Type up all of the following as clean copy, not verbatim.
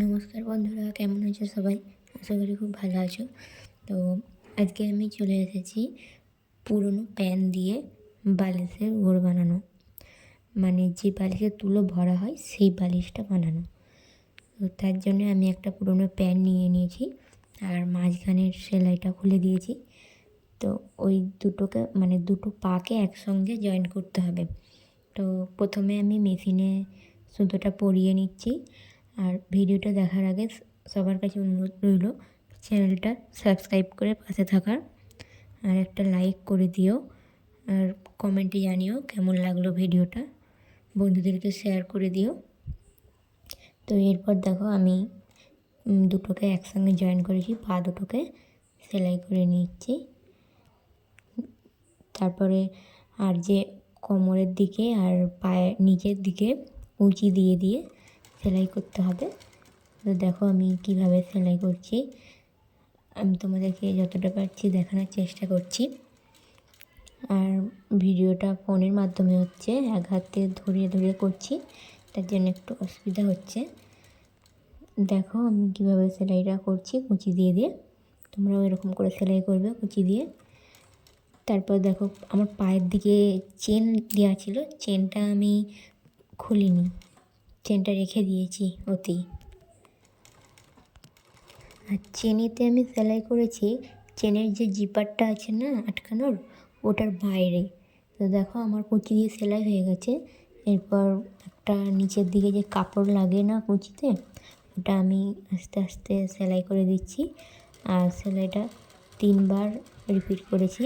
নমস্কার বন্ধুরা, কেমন আছো সবাই? আশা করি খুব ভালো আছো। তো আজকে আমি চলে এসেছি পুরনো প্যান দিয়ে বালিশের ঘোর বানানো, মানে যে বালিশের তুলো ভরা হয় সেই বালিশটা বানানো। তো তার জন্য আমি একটা পুরনো প্যান নিয়ে নিয়েছি আর মাঝখানের সেলাইটা খুলে দিয়েছি। তো ওই দুটোকে মানে দুটো পাকে একসঙ্গে জয়েন করতে হবে। তো প্রথমে আমি মেশিনে সুতোটা পরিয়ে নিচ্ছি। আর ভিডিওটা দেখার আগে সবার কাছে অনুরোধ রইল চ্যানেলটা সাবস্ক্রাইব করে পাশে থাকার, আর একটা লাইক করে দিও, আর কমেন্টে জানিও কেমন লাগলো ভিডিওটা, বন্ধুদেরকে শেয়ার করে দিও। তো এরপর দেখো আমি দুটোকে একসঙ্গে জয়েন করেছি, পা দুটোকে সেলাই করে নিচ্ছি। তারপরে আর যে কোমরের দিকে আর পায়ের নিচের দিকে উঁচি দিয়ে দিয়ে সেলাই করতে হবে। তো দেখো আমি কিভাবে সেলাই করছি, আমি তোমাদেরকে যতটা পারছি দেখানোর চেষ্টা করছি। আর ভিডিওটা ফোনের মাধ্যমে হচ্ছে, এক হাতে ধরিয়ে ধরিয়ে করছি, তার জন্য একটু অসুবিধা হচ্ছে। দেখো আমি কিভাবে সেলাইটা করছি কুচি দিয়ে দিয়ে, তোমরাও এরকম করে সেলাই করবে কুচি দিয়ে। তারপর দেখো আমার পায়ের দিকে চেন দেওয়া ছিল, চেনটা আমি খুলিনি, চেনটা রেখে দিয়েছি ওতেই। আর চেনিতে আমি সেলাই করেছি চেনের যে জিপারটা আছে না আটকানোর, ওটার বাইরে। তো দেখো আমার কুচি দিয়ে সেলাই হয়ে গেছে। এরপর একটা নিচের দিকে যে কাপড় লাগে না কুচিতে, ওটা আমি আস্তে আস্তে সেলাই করে দিচ্ছি। আর সেলাইটা 3বার রিপিট করেছি,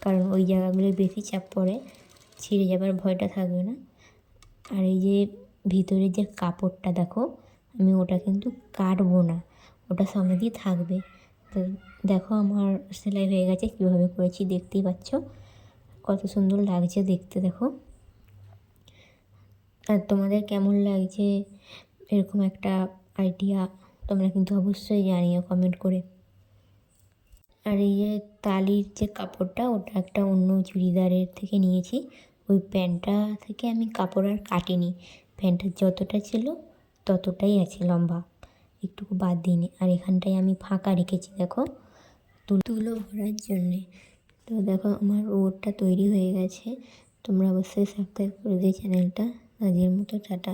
কারণ ওই জায়গাগুলো বেশি চাপ পড়ে, ছিঁড়ে যাবার ভয়টা থাকবে না। আর এই যে ভিতরে যে কাপড়টা দেখো, আমি ওটা কিন্তু কাটবো না, ওটা সমেতই থাকবে। তো দেখো আমার সেলাই হয়ে গেছে, কীভাবে করেছি দেখতেই পাচ্ছ, কত সুন্দর লাগছে দেখতে দেখো। আর তোমাদের কেমন লাগছে এরকম একটা আইডিয়া তোমরা কিন্তু অবশ্যই জানিও কমেন্ট করে। আর এই যে তালির যে কাপড়টা, ওটা একটা অন্য চুড়িদারের থেকে নিয়েছি। ওই প্যান্টটা থেকে আমি কাপড় আর কাটিনি, প্যান্টটা যতটা ছিল ততটাই আছে লম্বা, একটুকু বাদ দিইনি। আর এখানটায় আমি ফাঁকা রেখেছি দেখো তুলো ভরার জন্যে। তো দেখো আমার ওড়টা তৈরি হয়ে গেছে। তোমরা অবশ্যই সাবস্ক্রাইব করে দিও চ্যানেলটা। আজকের মতো টাটা।